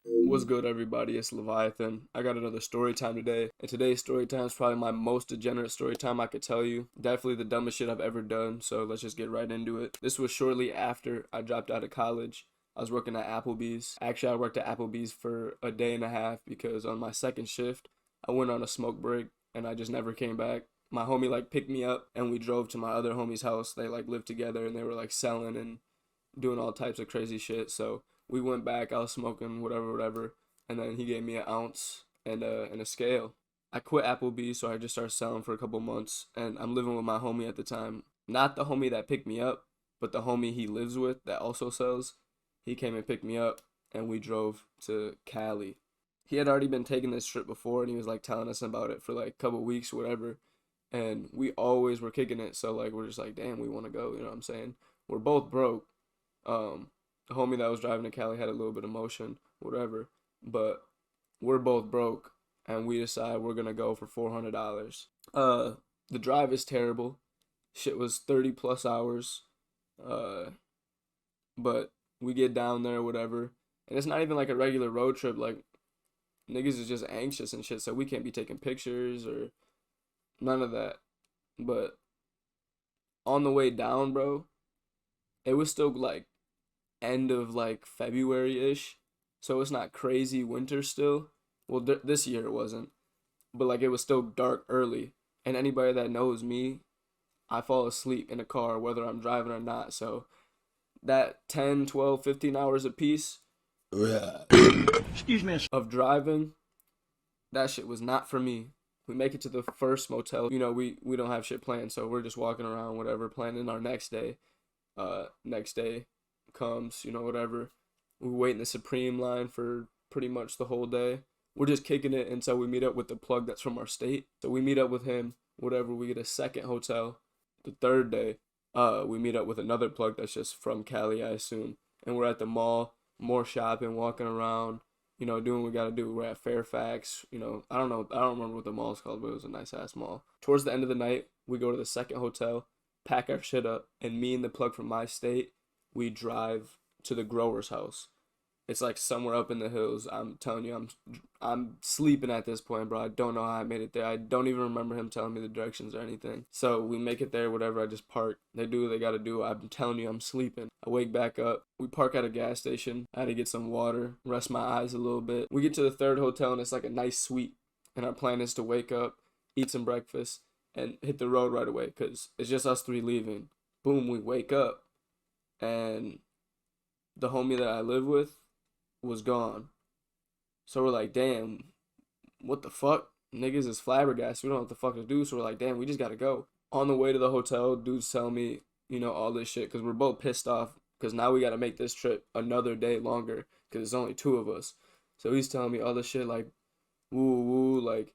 What's good, everybody? It's Leviathan. I got another story time today, and today's story time is probably my most degenerate story time I could tell you. Definitely the dumbest shit I've ever done, so let's just get right into it. This was shortly after I dropped out of college. I was working at Applebee's. Actually, I worked at Applebee's for a day and a half because on my second shift, I went on a smoke break and I just never came back. My homie picked me up and we drove to my other homie's house. They lived together and they were selling and doing all types of crazy shit. So we went back. I was smoking whatever, whatever, and then he gave me an ounce and a scale. I quit Applebee's, so I just started selling for a couple months, and I'm living with my homie at the time. Not the homie that picked me up, but the homie he lives with that also sells. He came and picked me up, and we drove to Cali. He had already been taking this trip before, and he was telling us about it for a couple weeks, whatever. And we always were kicking it, so we're just damn, we want to go. You know what I'm saying? We're both broke, the homie that was driving to Cali had a little bit of motion, whatever. But we're both broke, and we decide we're gonna go for $400. The drive is terrible. Shit was 30 plus hours. Uh, but we get down there, whatever, and it's not even a regular road trip. Niggas is just anxious and shit, so we can't be taking pictures or none of that. But on the way down, bro, it was still end of February ish, so it's not crazy winter still. Well, this year it wasn't, but it was still dark early. And anybody that knows me, I fall asleep in a car whether I'm driving or not. So that 10, 12, 15 hours a piece Excuse me. of driving, that shit was not for me. We make it to the first motel. We don't have shit planned, so we're just walking around, whatever, planning our next day. Next day comes, whatever. We wait in the Supreme line for pretty much the whole day. We're just kicking it until we meet up with the plug that's from our state. So we meet up with him, whatever. We get a second hotel. The third day, we meet up with another plug that's just from Cali, I assume. And we're at the mall, more shopping, walking around, doing what we gotta do. We're at Fairfax, I don't know, I don't remember what the mall's called, but it was a nice ass mall. Towards the end of the night, we go to the second hotel, pack our shit up, and me and the plug from my state, we drive to the grower's house. It's somewhere up in the hills. I'm telling you, I'm sleeping at this point, bro. I don't know how I made it there. I don't even remember him telling me the directions or anything. So we make it there, whatever. I just park. They do what they gotta do. I'm telling you, I'm sleeping. I wake back up. We park at a gas station. I had to get some water, rest my eyes a little bit. We get to the third hotel and it's a nice suite. And our plan is to wake up, eat some breakfast, and hit the road right away because it's just us three leaving. Boom, we wake up and the homie that I live with was gone. So we're damn, what the fuck? Niggas is flabbergasted. We don't know what the fuck to do. So we're damn, we just gotta go. On the way to the hotel, dudes tell me, all this shit because we're both pissed off because now we gotta make this trip another day longer because it's only two of us. So he's telling me all this shit woo woo,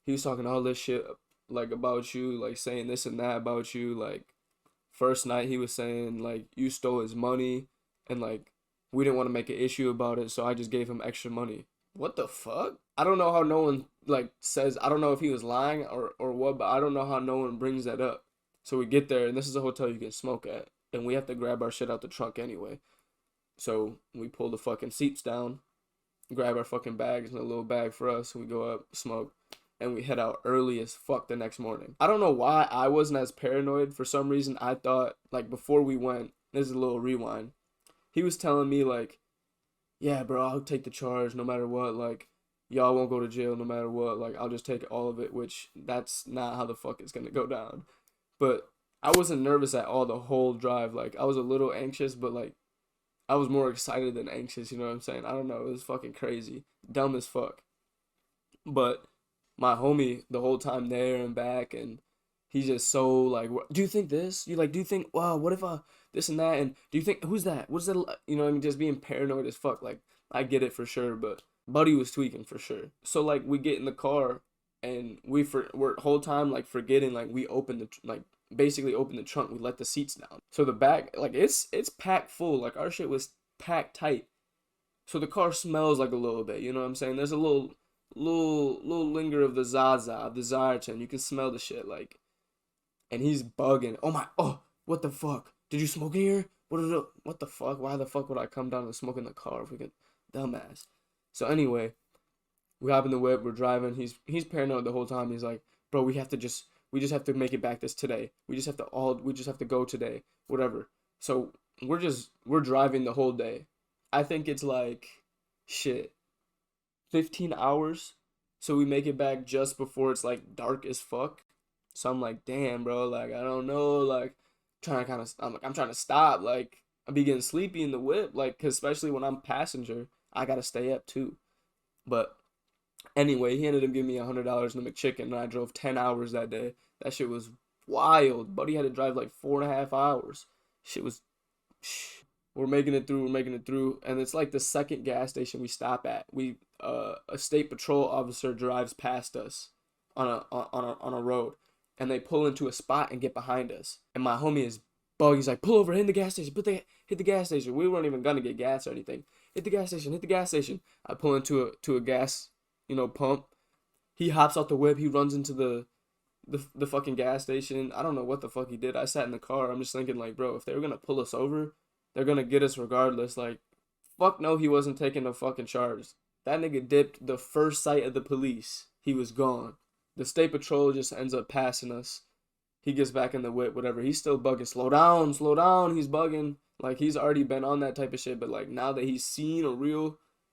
he was talking all this shit about you, saying this and that about you. First night he was saying you stole his money and we didn't want to make an issue about it, so I just gave him extra money. What the fuck? I don't know how no one says, I don't know if he was lying or what, but I don't know how no one brings that up. So we get there and this is a hotel you can smoke at, and we have to grab our shit out the trunk anyway. So we pull the fucking seats down, grab our fucking bags and a little bag for us, and we go up, smoke, and we head out early as fuck the next morning. I don't know why I wasn't as paranoid. For some reason I thought before we went, this is a little rewind. He was telling me yeah, bro, I'll take the charge no matter what. Y'all won't go to jail no matter what. I'll just take all of it, which that's not how the fuck it's gonna go down. But I wasn't nervous at all the whole drive. I was a little anxious, but I was more excited than anxious. You know what I'm saying? I don't know. It was fucking crazy, dumb as fuck. But my homie the whole time there and back, and he's just so do you think this? Do you think, wow, what if this and that, and do you think, who's that? What's that? What I mean? Just being paranoid as fuck. I get it for sure, but Buddy was tweaking for sure. So we get in the car, and we're whole time forgetting we opened basically opened the trunk. We let the seats down. So the back it's packed full. Our shit was packed tight. So the car smells a little bit. You know what I'm saying? There's a little linger of the Zaza, of the Zartan. You can smell the shit and he's bugging. Oh, what the fuck? Did you smoke in here? What the fuck? Why the fuck would I come down and smoke in the car if we could, dumbass? So anyway, we hop in the whip, we're driving. He's paranoid the whole time. He's like, bro, we just have to make it back this today. We just have to go today. Whatever. So we're driving the whole day. I think it's like shit, 15 hours. So we make it back just before it's like dark as fuck. So I'm like, damn, bro, like I don't know, like trying to kind of I'm trying to stop. Like I be getting sleepy in the whip, like 'cause especially when I'm passenger, I gotta stay up too. But anyway, he ended up giving me $100 in a McChicken, and I drove 10 hours that day. That shit was wild. Buddy had to drive like 4.5 hours. Shit was. We're making it through, and it's like the second gas station we stop at. A state patrol officer drives past us on a road, and they pull into a spot and get behind us. And my homie is bug. He's like, pull over, hit the gas station, hit the gas station. We weren't even gonna get gas or anything. Hit the gas station, hit the gas station. I pull into a gas, pump. He hops out the whip. He runs into the fucking gas station. I don't know what the fuck he did. I sat in the car. I'm just thinking like, bro, if they were gonna pull us over, they're gonna get us regardless. Like, fuck no, he wasn't taking no fucking charge. That nigga dipped the first sight of the police. He was gone. The state patrol just ends up passing us. He gets back in the whip, whatever. He's still bugging. Slow down, slow down. He's bugging. Like, he's already been on that type of shit. But, like, now that he's seen a real,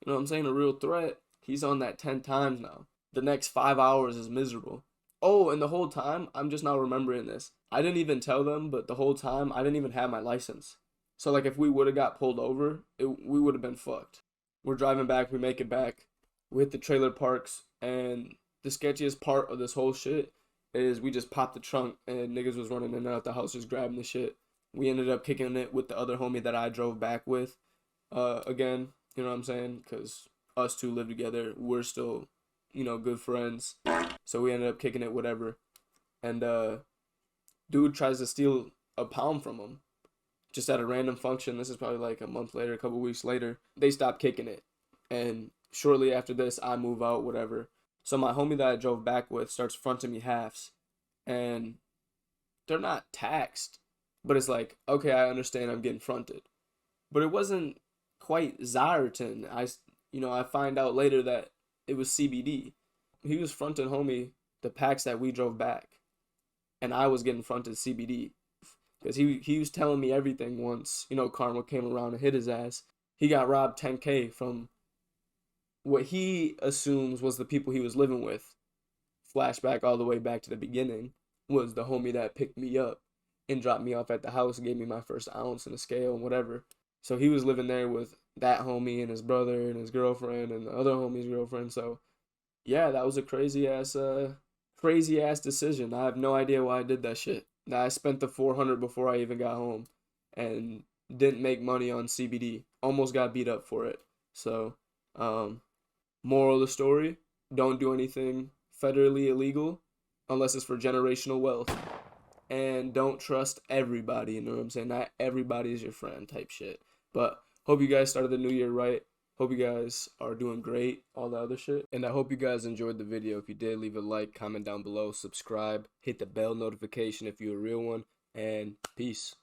you know what I'm saying, a real threat, he's on that 10 times now. The next 5 hours is miserable. Oh, and the whole time, I'm just now remembering this. I didn't even tell them, but the whole time, I didn't even have my license. So, like, if we would have got pulled over, we would have been fucked. We're driving back. We make it back. We hit the trailer parks. And the sketchiest part of this whole shit is we just popped the trunk and niggas was running in and out the house just grabbing the shit. We ended up kicking it with the other homie that I drove back with. Again, you know what I'm saying? Because us two live together. We're still, good friends. So we ended up kicking it, whatever. And dude tries to steal a pound from him. Just at a random function. This is probably like a month later, a couple weeks later. They stopped kicking it. And shortly after this, I move out, whatever. So my homie that I drove back with starts fronting me halves. And they're not taxed. But it's like, okay, I understand I'm getting fronted. But it wasn't quite Zyreton. I find out later that it was CBD. He was fronting homie the packs that we drove back. And I was getting fronted CBD. Because he was telling me everything once, Karma came around and hit his ass. He got robbed 10K from what he assumes was the people he was living with. Flashback all the way back to the beginning was the homie that picked me up and dropped me off at the house and gave me my first ounce and a scale and whatever. So he was living there with that homie and his brother and his girlfriend and the other homie's girlfriend. So yeah, that was a crazy ass decision. I have no idea why I did that shit. I spent the 400 before I even got home and didn't make money on CBD. Almost got beat up for it. So, moral of the story, don't do anything federally illegal unless it's for generational wealth. And don't trust everybody, you know what I'm saying? Not everybody is your friend type shit. But hope you guys started the new year right. Hope you guys are doing great, all the other shit. And I hope you guys enjoyed the video. If you did, leave a like, comment down below, subscribe, hit the bell notification if you're a real one, and peace.